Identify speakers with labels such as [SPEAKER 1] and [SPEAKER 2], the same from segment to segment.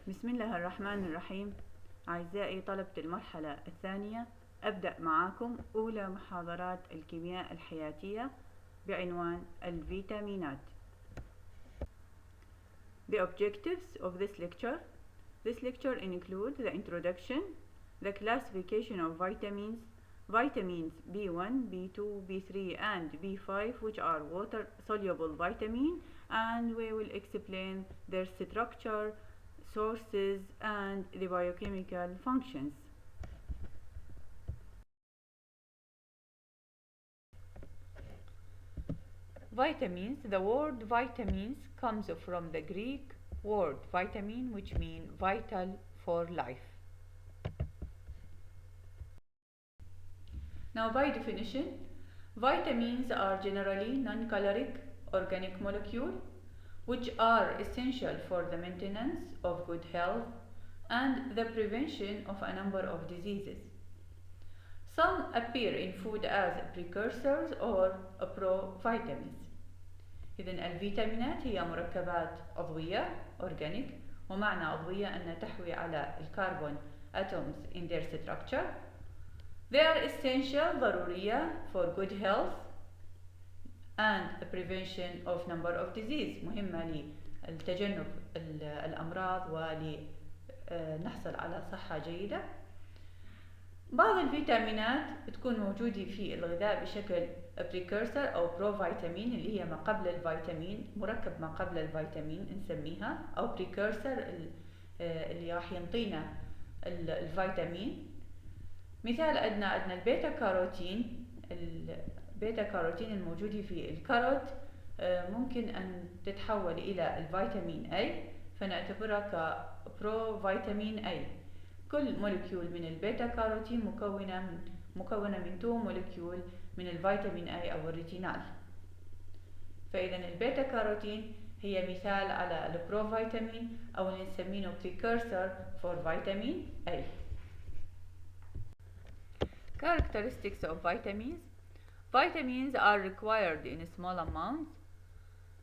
[SPEAKER 1] بسم الله الرحمن الرحيم. أعزائي طلبة المرحلة الثانية، أبدأ معاكم أولى محاضرات الكيمياء الحياتية بعنوان الفيتامينات. The objectives of this lecture. This lecture includes the introduction, the classification of vitamins, vitamins B1, B2, B3 and B5, which are water-soluble vitamins, and we will explain their structure, sources and the biochemical functions. Vitamins. The word vitamins comes from the Greek word vitamin, which means vital for life. Now, by definition, vitamins are generally non-caloric organic molecules which are essential for the maintenance of good health and the prevention of a number of diseases. Some appear in food as precursors or provitamins. إذن الفيتامينات هي مركبات عضوية organic، ومعنى عضوية أنها تحوي على الكربون atoms in their structure. They are essential ضرورية for good health and the prevention of number of disease، مهمة للتجنب الأمراض ولنحصل على صحة جيدة. بعض الفيتامينات تكون موجودة في الغذاء بشكل precursor أو بروفيتامين، اللي هي ما قبل الفيتامين، مركب ما قبل الفيتامين نسميها، أو precursor اللي راح ينطينا الفيتامين. مثال عندنا البيتا كاروتين. البيتا كاروتين الموجودة في الكاروت ممكن أن تتحول إلى الفيتامين A، فنعتبرها كبروفيتامين A. كل مولكيول من البيتا كاروتين مكونة من 2 مولكيول من الفيتامين A أو الريتينال. فإذا البيتا كاروتين هي مثال على البروفيتامين أو اللي نسميه precursor for vitamin A. Characteristics of vitamins. Vitamins are required in small amounts.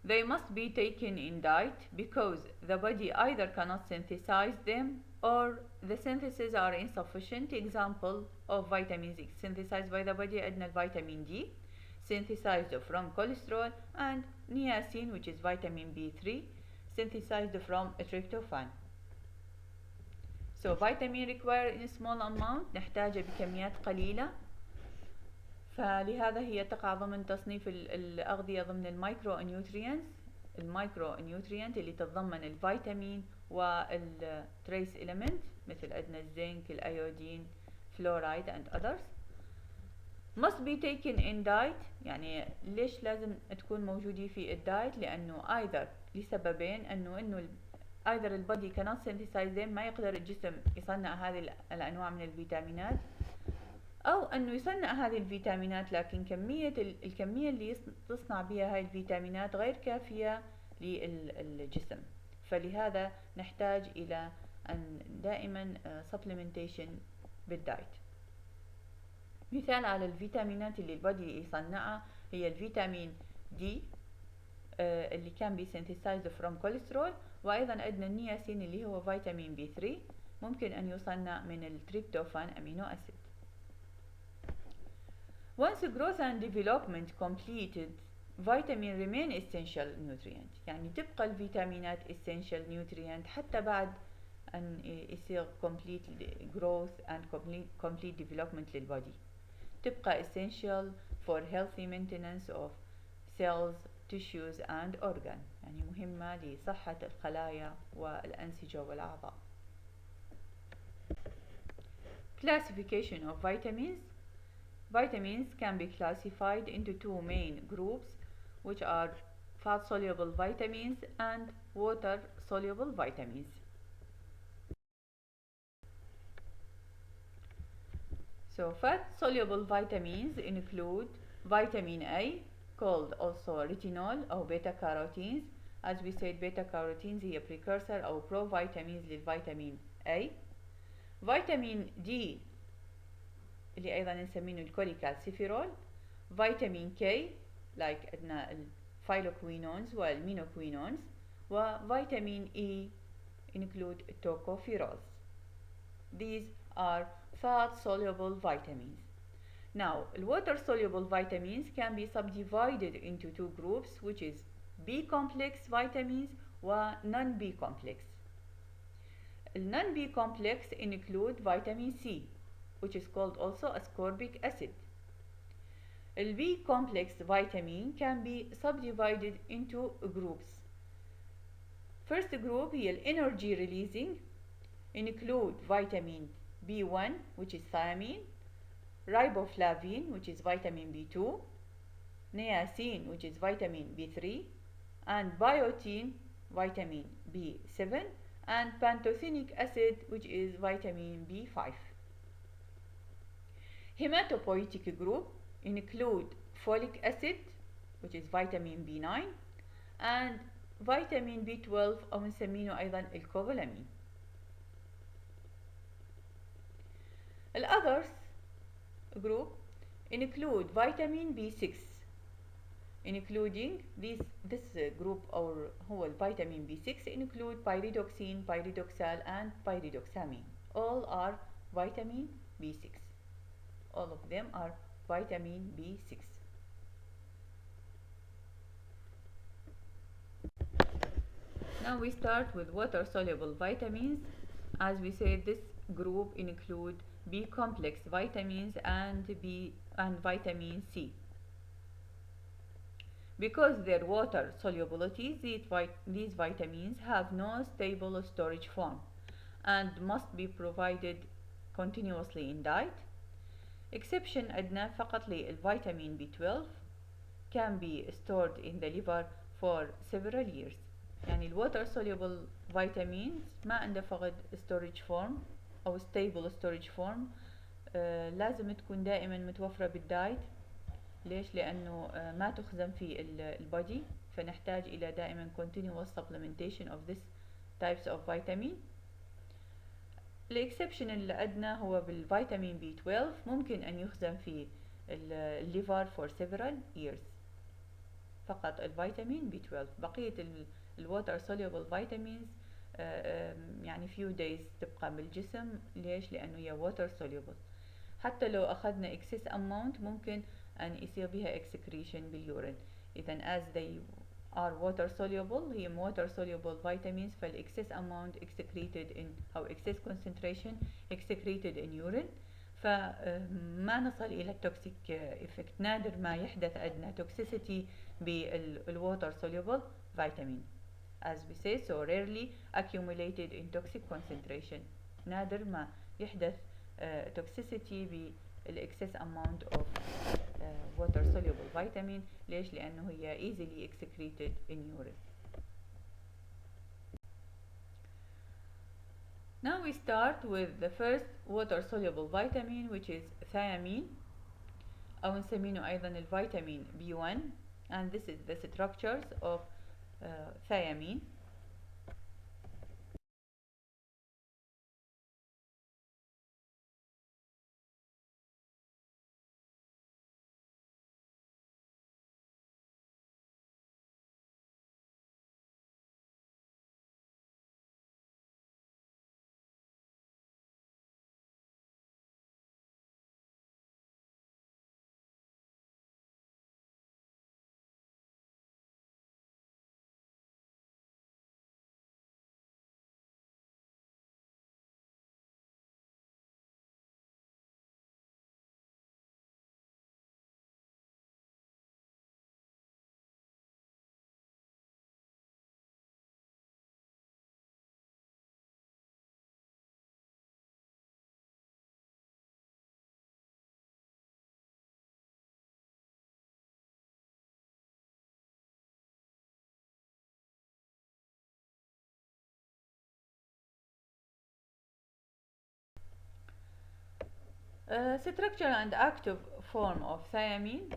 [SPEAKER 1] They must be taken in diet because the body either cannot synthesize them or the synthesis are insufficient. Example of vitamins synthesized by the body عندنا vitamin D synthesized from cholesterol, and niacin, which is vitamin B3, synthesized from tryptophan. So vitamin required in small amount، نحتاجها بكميات قليلة، فلهذا هي تقع ضمن تصنيف الأغذية ضمن المايكرو نيوترينتس. المايكرو نيوترينت اللي تتضمن الفيتامين والتريس إليمنت مثل عندنا الزنك، الأيودين، فلورايد and others. must be taken in diet. يعني ليش لازم تكون موجودة في الدايت؟ لأنه either لسببين، أنه either البودي cannot synthesize them، ما يقدر الجسم يصنع هذه الأنواع من الفيتامينات، أو أنه يصنع هذه الفيتامينات لكن الكمية اللي تصنع بها هذه الفيتامينات غير كافية للجسم، فلهذا نحتاج إلى أن دائما supplementation بالدايت. مثال على الفيتامينات اللي البودي يصنعها هي الفيتامين دي اللي كان بي synthesized from cholesterol، وأيضا عندنا النياسين اللي هو فيتامين بي 3 ممكن أن يصنع من التريبتوفان أمينو أسيد. Once growth and development completed, vitamin remain essential nutrient. يعني تبقى الفيتامينات essential nutrient حتى بعد أن يصير complete growth and complete development للبودي. تبقى essential for healthy maintenance of cells, tissues and organ. يعني مهمة لصحة الخلايا والأنسجة والأعضاء. Classification of vitamins. Vitamins can be classified into two main groups, which are fat-soluble vitamins and water-soluble vitamins. So fat-soluble vitamins include vitamin A, called also retinol أو beta carotenes. As we said, beta carotenes هي precursor أو provitamins للفيتامين A. فيتامين D اللي أيضا نسميه الكوليكالسيفيرول. فيتامين K like عندنا الفايلوكوينونز والمينوكوينونز. وفيتامين E include tocopherols. These are fat-soluble vitamins. Now, water-soluble vitamins can be subdivided into two groups, which is B-complex vitamins and non-B-complex. Non-B complex include vitamin C, which is called also ascorbic acid. The B complex vitamin can be subdivided into groups. First group هي energy releasing, include vitamin B1, which is thiamine, riboflavin, which is vitamin B2, niacin, which is vitamin B3, and biotin, vitamin B7, and pantothenic acid, which is vitamin B5. Hematopoietic group include folic acid, which is vitamin B9, and vitamin B12 أو نسميه أيضا الكوبالامين. Others group include vitamin B6, including this group or هو vitamin B6 include pyridoxine, pyridoxal and pyridoxamine. All are vitamin B6. All of them are vitamin B6. Now we start with water-soluble vitamins. As we said, this group include B-complex vitamins and vitamin C. Because their water solubility, these vitamins have no stable storage form and must be provided continuously in diet. Exception عندنا فقط للفيتامين B12 can be stored in the liver for several years. يعني الwater soluble vitamins ما عنده فقط storage form أو stable storage form. لازم تكون دائما متوفرة بالدايت. ليش؟ لأنه ما تخزن في البودي، فنحتاج إلى دائما continuous supplementation of this types of vitamin. الإكسبشن اللي عندنا هو بالفيتامين B12 ممكن أن يخزن في الليفر for several years. فقط الفيتامين B12. بقية الواتر soluble vitamins يعني few days تبقى بالجسم. ليش؟ لأنه هي water soluble. حتى لو أخذنا excess amount ممكن أن يصير بها excretion باليورين. إذن as they are water soluble هي water soluble vitamins فال excess amount excreted in أو excess concentration excreted in urine فما نصل إلى toxic effect. نادر ما يحدث عندنا toxicity بالwater soluble vitamin. As we say, so rarely accumulated in toxic concentration. نادر ما يحدث toxicity بالexcess amount of water soluble vitamin. ليش؟ لأنه هي easily excreted in urine. Now we start with the first water soluble vitamin, which is thiamine أو نسميه أيضا الفيتامين B1, and this is the structures of thiamine. Structure and active form of thiamine.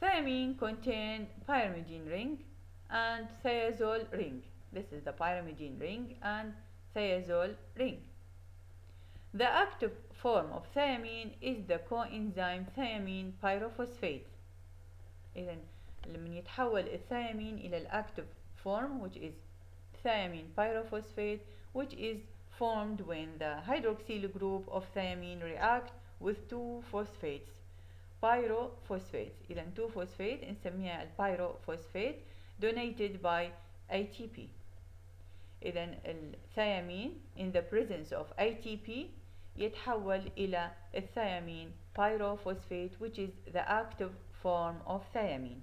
[SPEAKER 1] Thiamine contain pyrimidine ring and thiazole ring. This is the pyrimidine ring and thiazole ring. The active form of thiamine is the coenzyme thiamine pyrophosphate. إذن لما يتحول الثيامين إلى الactive form which is thiamine pyrophosphate, which is formed when the hydroxyl group of thiamine react with two phosphates pyrophosphates. إذا 2 phosphate نسميها البيروفوسفات donated by ATP. إذا الثيامين in the presence of ATP يتحول إلى الثيامين pyrophosphate, which is the active form of thiamine.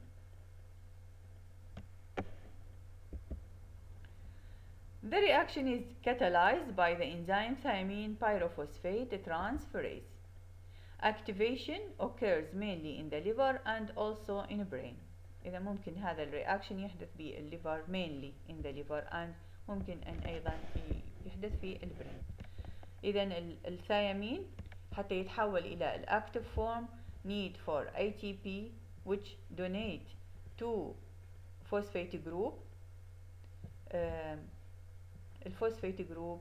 [SPEAKER 1] The reaction is catalyzed by the enzyme thiamine pyrophosphate transferase. Activation occurs mainly in the liver and also in the brain. إذا ممكن هذا الرياكشن يحدث بالليفر mainly in the liver and ممكن أن أيضا يحدث في البرين. إذا الثيامين حتى يتحول إلى الأكتيف فورم need for ATP which donate to phosphate group. الفوسفات جروب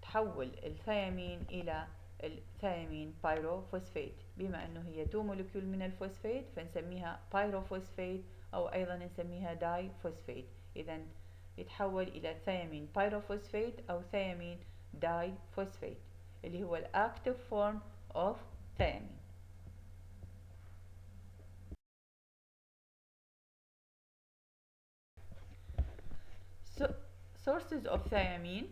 [SPEAKER 1] تحول الثيامين إلى الثيامين بايروفوسفات، بما أنه هي 2 مولكيول من الفوسفات فنسميها بايروفوسفات أو أيضا نسميها داي فوسفات. إذا يتحول إلى ثيامين بايروفوسفات أو ثيامين داي فوسفات اللي هو الأكتيف فورم of thiamine. Sources of thiamine: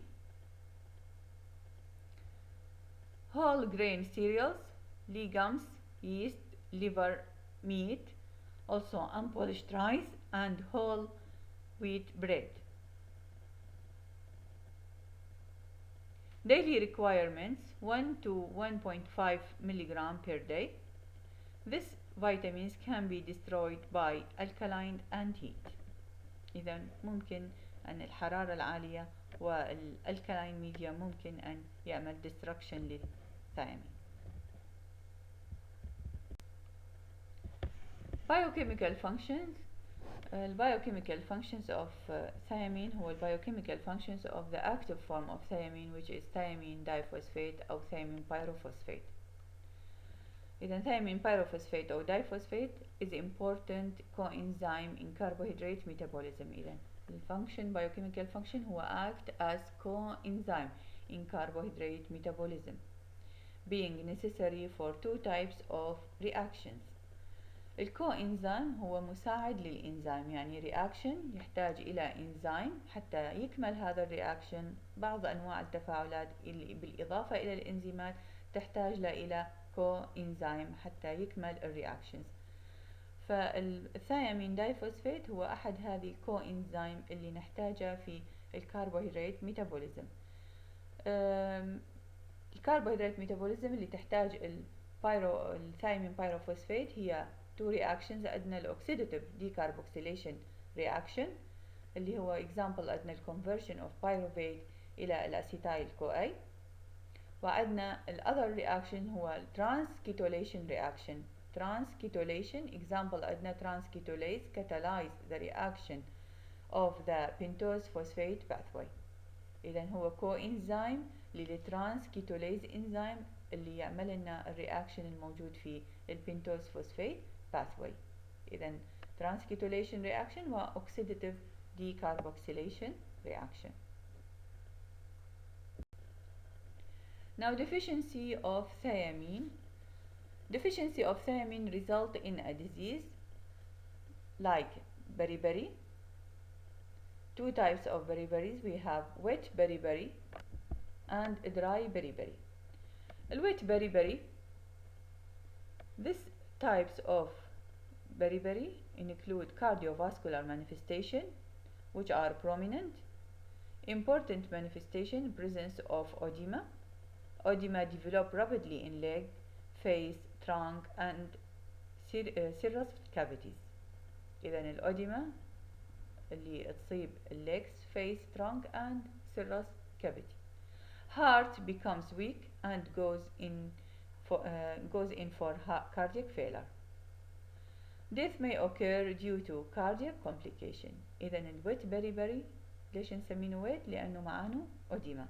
[SPEAKER 1] whole grain cereals, legumes, yeast, liver meat, also unpolished rice and whole wheat bread. Daily requirements 1 to 1.5 milligram per day. These vitamins can be destroyed by alkaline and heat. إذا ممكن أن الحرارة العالية والالكالاين ميديا ممكن أن يعمل destruction للثيامين. Biochemical functions. Biochemical functions of thiamine هو biochemical functions of the active form of thiamine which is thiamine diphosphate أو thiamine pyrophosphate. إذا thiamine pyrophosphate أو diphosphate is important coenzyme in carbohydrate metabolism. إذا الفانكشن biochemical function هو act as coenzyme in carbohydrate metabolism, being necessary for 2 types of reactions. الكوإنزيم هو مساعد للإنزيم، يعني رياكشن يحتاج إلى إنزيم حتى يكمل هذا الرياكشن. بعض أنواع التفاعلات اللي بالإضافة إلى الإنزيمات تحتاج إلى كوإنزيم حتى يكمل الرياكشنز. فالثيامين دايفوسفات هو أحد هذه الكوإنزيم اللي نحتاجها في الكربوهيدرات ميتابوليزم. الكربوهيدرات ميتابوليزم اللي تحتاج الثيامين بايروفوسفات هي 2 reactions. عندنا الأوكسيداتيف decarboxylation reaction اللي هو example عندنا conversion of pyruvate إلى الأسيتايل CoA، وعندنا other reaction هو transketolation reaction. Transketolation example عندنا transketolase catalyze the reaction of the pentose phosphate pathway. إذا هو coenzyme للترانسكيتوليز enzyme اللي يعمل لنا الرياكشن الموجود في البنتوز فوسفات pathway. إذا transketolation reaction و oxidative decarboxylation reaction. Now deficiency of thiamine. Deficiency of thiamine result in a disease like beriberi. 2 types of beriberis. We have wet beriberi and dry beriberi. الwet beriberi, these types of beriberi include cardiovascular manifestation which are prominent. Important manifestation: presence of edema. Edema develop rapidly in leg, face, trunk and serous cavities. إذا الأديمة اللي تصيب legs, face, trunk and serous cavity. Heart becomes weak and goes in for cardiac failure. Death may occur due to cardiac complication. إذا الويت beriberi ليش نسميه ويت؟ لأنه معانه أديمة،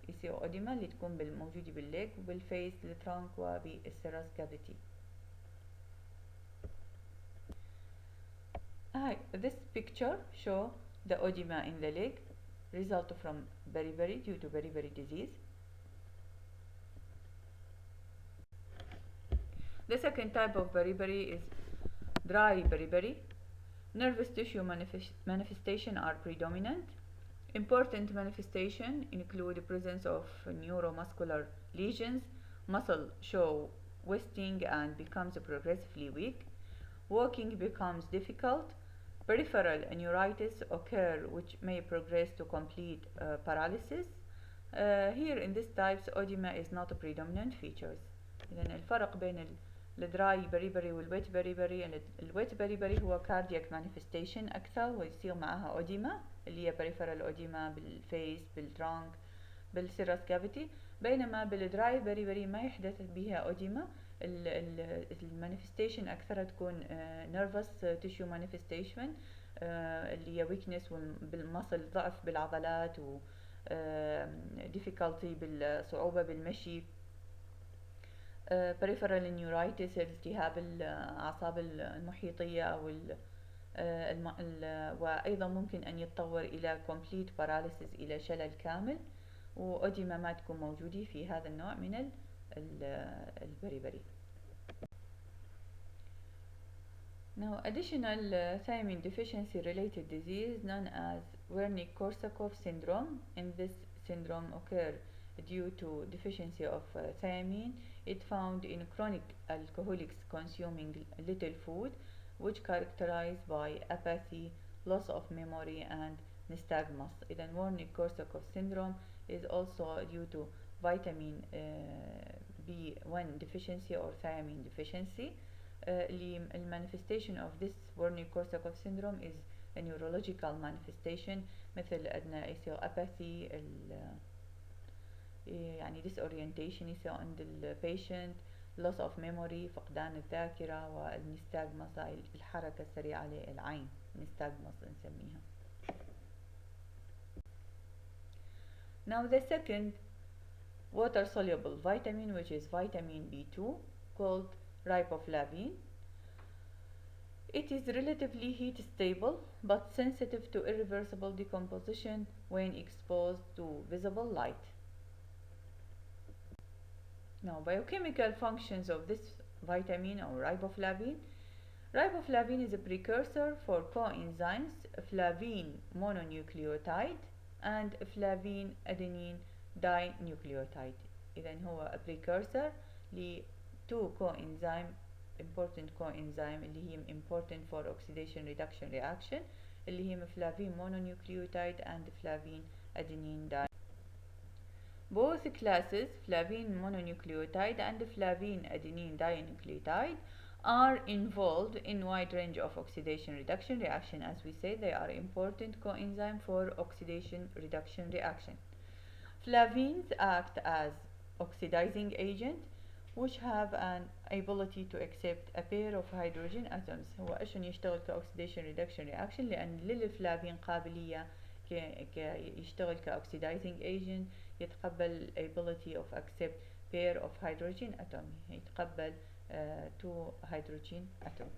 [SPEAKER 1] يصير أديمة اللي تكون موجودة بالليج وبالفيس الترانك وبالسيرس كافيتي. This picture show the edema in the leg result from beriberi due to beriberi disease. The second type of beriberi is dry beriberi. Nervous tissue manifestation are predominant. Important manifestation include the presence of neuromuscular lesions. Muscle show wasting and becomes progressively weak. Walking becomes difficult. Peripheral neuritis occur, which may progress to complete paralysis. Here in this types edema is not a predominant features. إذن الفرق بين الدراي بريبري والويت بريبري، الويت بريبري هو كاردياك مانيفستيشن أكثر ويصير معها أوديما اللي هي بريفرال أوديما بالفيس بالترانك بالسيرس كافيتي، بينما بالدراي بريبري ما يحدث بها أوديما. المانيفستيشن أكثر تكون نيرفس تيشو مانيفستيشن اللي هي ويكنس بالمصل، ضعف بالعضلات و difficulty بالصعوبة بالمشي. peripheral neuritis التهاب الأعصاب المحيطية أو وأيضا ممكن أن يتطور إلى complete paralysis إلى شلل كامل، وأوديما ما تكون موجودة في هذا النوع من البريبري. Now additional thiamine deficiency related disease known as Wernicke-Korsakov syndrome. In this syndrome occur due to deficiency of thiamine. It found in chronic alcoholics consuming little food, which characterized by apathy, loss of memory and nystagmus. إذن Wernicke-Korsakov syndrome is also due to vitamin B1 deficiency or thiamine deficiency. The manifestation of this Wernicke-Korsakov syndrome is a neurological manifestation مثل أدنى يصير apathy يعني disorientation يصير عند البيشنت، loss of memory فقدان الذاكرة، والنستاغمس الحركة السريعة للعين نستاغمس نسميها. Now the second water-soluble vitamin, which is vitamin B2 called Riboflavin. It is relatively heat stable but sensitive to irreversible decomposition when exposed to visible light. Now biochemical functions of this vitamin or riboflavin. Riboflavin is a precursor for coenzymes flavine mononucleotide and flavine adenine dinucleotide. إذن هو a precursor ل two coenzyme important coenzyme اللي هي important for oxidation reduction reaction اللي هي flavine mononucleotide and flavine adenine dinucleotide. Both classes, flavine mononucleotide and flavine adenine dinucleotide, are involved in wide range of oxidation reduction reaction. As we say, they are important coenzyme for oxidation reduction reaction. Flavines act as oxidizing agent which have an ability to accept a pair of hydrogen atoms. هو عشان يشتغل كoxidation reduction reaction لأن للفلافين قابلية يشتغل كoxidizing agent، يتقبل ability of accept pair of hydrogen atom، يتقبل two hydrogen atom.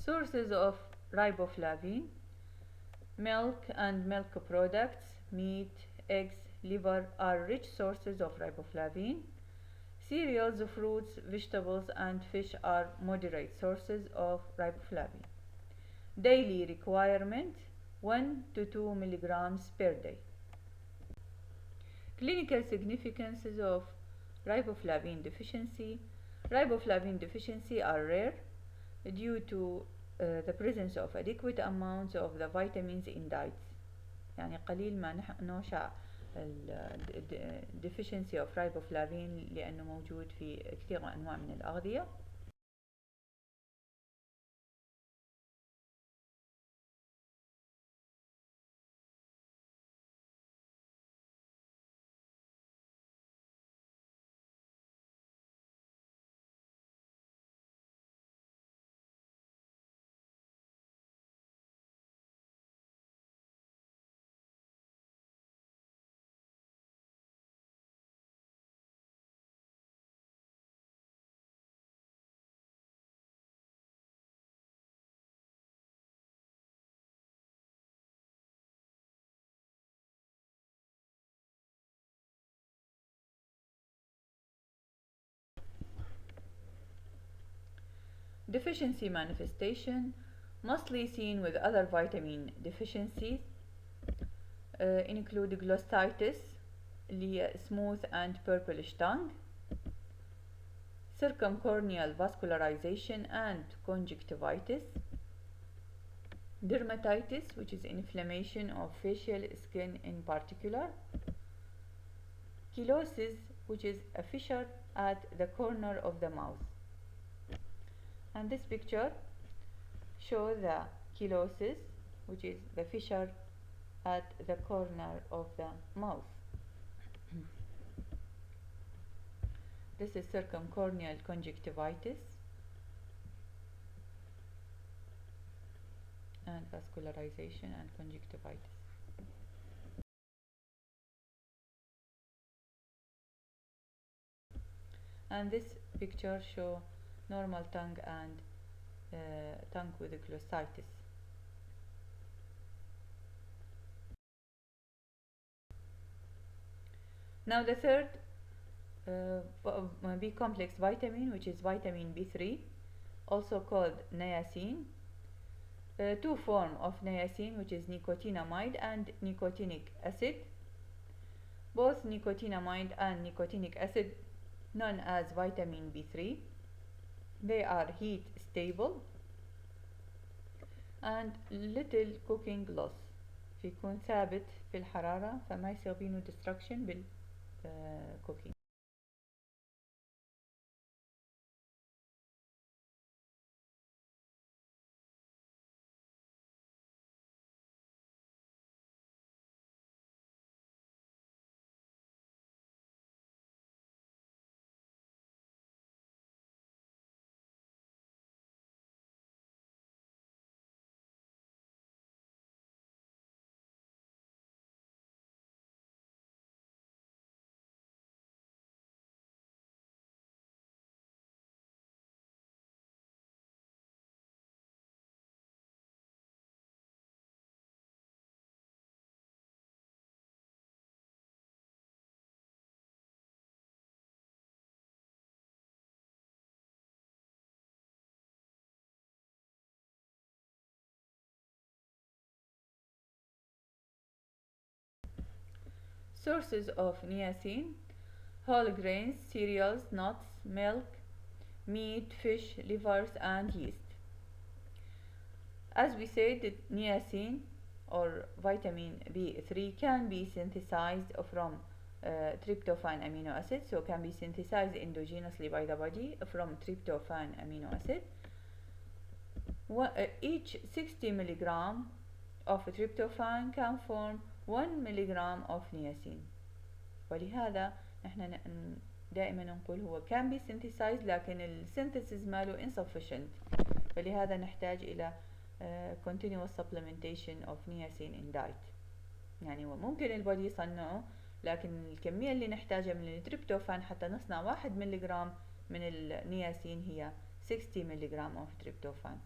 [SPEAKER 1] Sources of riboflavin: milk and milk products, meat, eggs, liver are rich sources of riboflavin. Cereals, fruits, vegetables and fish are moderate sources of riboflavin. Daily requirement 1 to 2 milligrams per day. Clinical significances of riboflavin deficiency. Riboflavin deficiency are rare due to the presence of adequate amounts of the vitamins in diets. يعني قليل ما نشع deficiency of riboflavin لأنه موجود في كثير أنواع من الأغذية. Deficiency manifestation, mostly seen with other vitamin deficiencies, include glossitis, smooth and purplish tongue, circumcorneal vascularization and conjunctivitis, dermatitis, which is inflammation of facial skin in particular, chelosis, which is a fissure at the corner of the mouth. And this picture shows the chelosis, which is the fissure at the corner of the mouth. This is circumcorneal conjunctivitis and vascularization and conjunctivitis. And this picture shows normal tongue and tongue with glossitis. Now the third B complex vitamin, which is vitamin B3, also called niacin. Two forms of niacin, which is nicotinamide and nicotinic acid. Both nicotinamide and nicotinic acid known as vitamin B3. They are heat stable and little cooking loss. فيكون ثابت في الحرارة فما يصير بينه destruction بالcooking. Sources of niacin: whole grains, cereals, nuts, milk, meat, fish, livers, and yeast. As we said, niacin or vitamin B3 can be synthesized from tryptophan amino acid, so can be synthesized endogenously by the body from tryptophan amino acid. Each 60 milligram of tryptophan can form 1 milligram of niacin. ولهذا نحن دائما نقول هو can be synthesized لكن السynthesis ماله insufficient، فلهذا نحتاج إلى continuous supplementation of niacin in diet. يعني هو ممكن البودي يصنعه لكن الكمية اللي نحتاجها من التريبتوفان حتى نصنع 1 ملغرام من النياسين هي 60 ملغرام of tryptophan.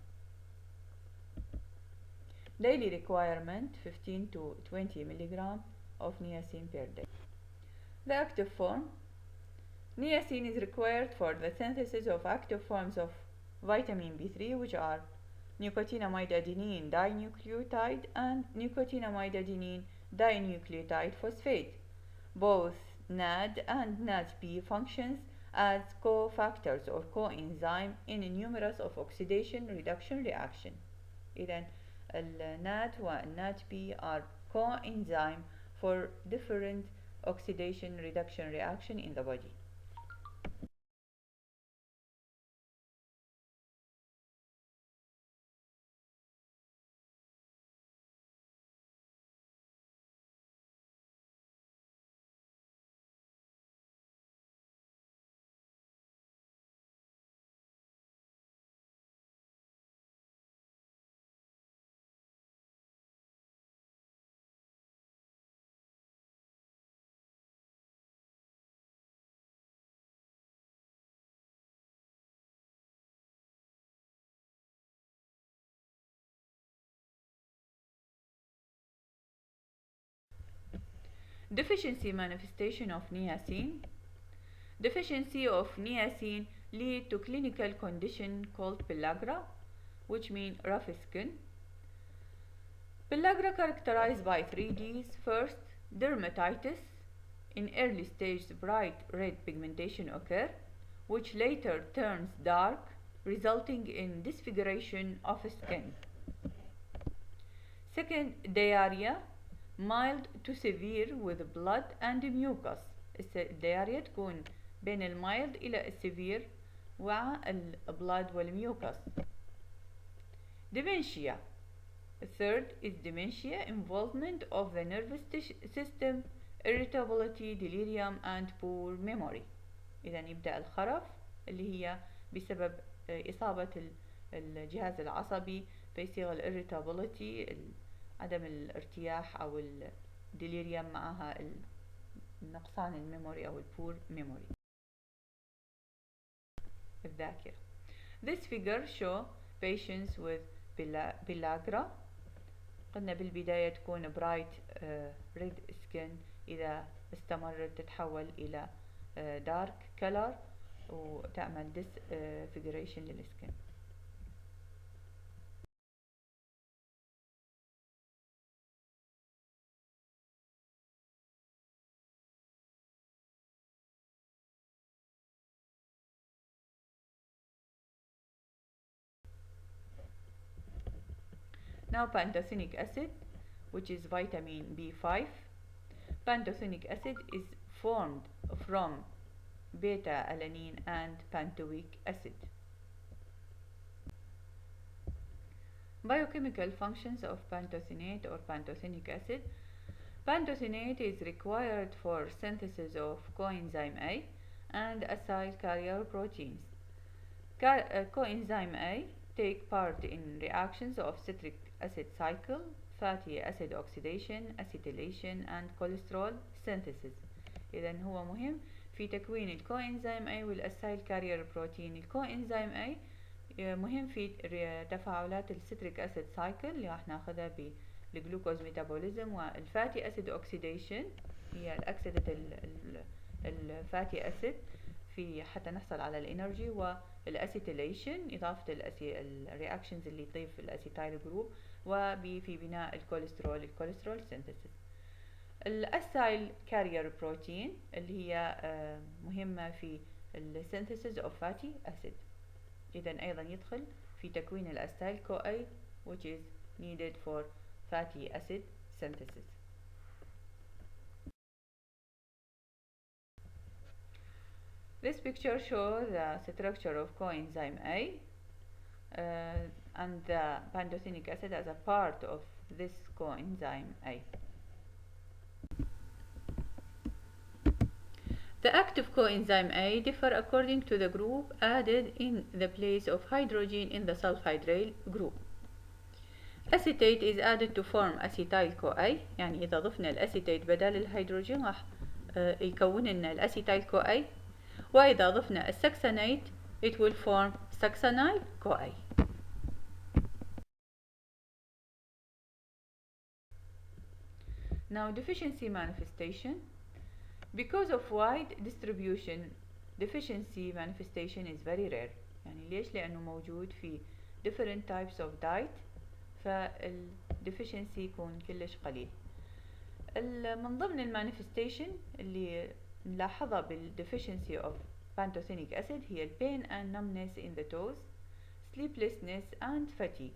[SPEAKER 1] Daily requirement 15 to 20 milligram of niacin per day. The active form: niacin is required for the synthesis of active forms of vitamin B3, which are nicotinamide adenine dinucleotide and nicotinamide adenine dinucleotide phosphate. Both NAD and NADP functions as cofactors or coenzyme in numerous of oxidation reduction reaction. إذن الNAD والNADP are coenzyme for different oxidation reduction reaction in the body. Deficiency manifestation of niacin. Deficiency of niacin lead to clinical condition called pellagra, which mean rough skin. Pellagra characterized by 3Ds. First, dermatitis. In early stage, bright red pigmentation occur, which later turns dark, resulting in disfiguration of skin. Second, diarrhea, mild to severe with blood and mucus. الدياريا تكون بين المايلد إلى السيفير مع البلاد والميوكس. Dementia. Third is dementia, involvement of the nervous system, irritability, delirium and poor memory. إذا يبدأ الخرف اللي هي بسبب إصابة الجهاز العصبي، فيصير الirritability عدم الارتياح أو الديليريوم معها نقصان الميموري أو البور ميموري الذاكرة. This figure show patients with pellagra. قلنا بالبداية تكون bright red skin، إذا استمرت تتحول إلى dark color وتعمل disfiguration للسكن. Now pantothenic acid, which is vitamin B5. Pantothenic acid is formed from beta-alanine and pantoic acid. Biochemical functions of pantothenate or pantothenic acid. Pantothenate is required for synthesis of coenzyme A and acyl carrier proteins. Coenzyme A take part in reactions of citric acid cycle, fatty acid oxidation, acetylation and cholesterol synthesis. إذن هو مهم في تكوين الكوإنزيم A والأسايل كارير بروتين. الكوإنزيم A مهم في تفاعلات الستريك أسيد سايكل اللي راح ناخذها بالجلوكوز ميتابوليزم، والفاتي أسيد أوكسيديشن هي الأكسدة الفاتي أسيد في حتى نحصل على الانرجي، والاسيتيليشن اضافه الرياكشنز اللي تضيف الاسيتايل جروب، وفي بناء الكوليسترول سينثيسيس. الاسايل كارير بروتين اللي هي مهمه في السينثيسيس اوف فاتي اسيد، اذا ايضا يدخل في تكوين الاسايل كو اي which is needed for fatty acid synthesis. This picture shows the structure of coenzyme A and the pantothenic acid as a part of this coenzyme A. The active coenzyme A differ according to the group added in the place of hydrogen in the sulfhydryl group. Acetate is added to form acetyl-CoA، يعني إذا ضفنا الأسيتيت بدل الهيدروجين راح يكون لنا الأسيتيل-CoA، وإذا ضفنا السكسانيت it will form succinyl-CoA. Now deficiency manifestation. Because of wide distribution, deficiency manifestation is very rare. يعني ليش؟ لأنه موجود في different types of diet، فالdeficiency يكون كلش قليل. من ضمن المانيفستيشن اللي نلاحظها بالdeficiency of pantothenic acid هي pain and numbness in the toes, sleeplessness and fatigue.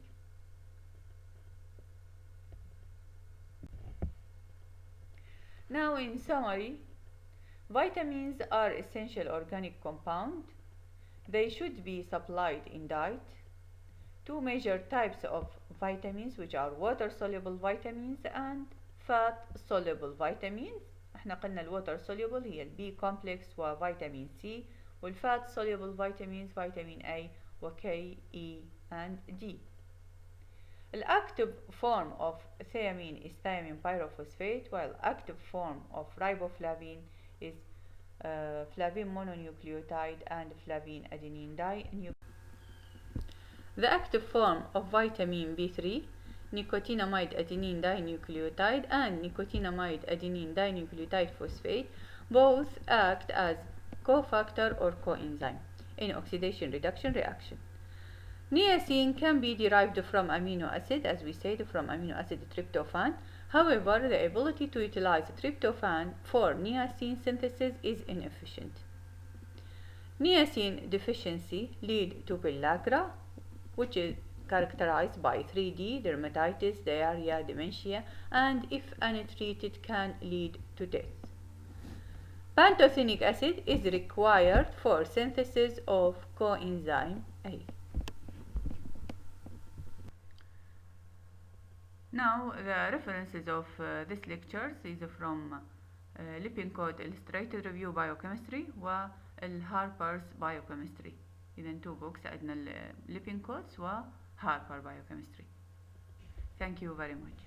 [SPEAKER 1] Now in summary, vitamins are essential organic compound. They should be supplied in diet. Two major types of vitamins which are water-soluble vitamins and fat-soluble vitamins. احنا قلنا الووتر soluble هي البي complex وفيتامين سي، والفات soluble vitamins فيتامين A وK, E and D. The active form of thiamine is thiamine pyrophosphate, while active form of riboflavin is flavin mononucleotide and flavin adenine dinucleotide. The active form of vitamin B3, nicotinamide adenine dinucleotide and nicotinamide adenine dinucleotide phosphate, both act as cofactor or coenzyme. in oxidation reduction reaction. Niacin can be derived from amino acid, as we said, from amino acid tryptophan. However, the ability to utilize tryptophan for niacin synthesis is inefficient. Niacin deficiency leads to pellagra, which is characterized by 3D, dermatitis, diarrhea, dementia, and if untreated can lead to death. Pantothenic acid is required for synthesis of coenzyme A. Now the references of this lecture is from Lipin Code Illustrated Review Biochemistry والهاربر's Biochemistry. إذا two books عندنا Lipin Codes وهاربر Biochemistry. Thank you very much.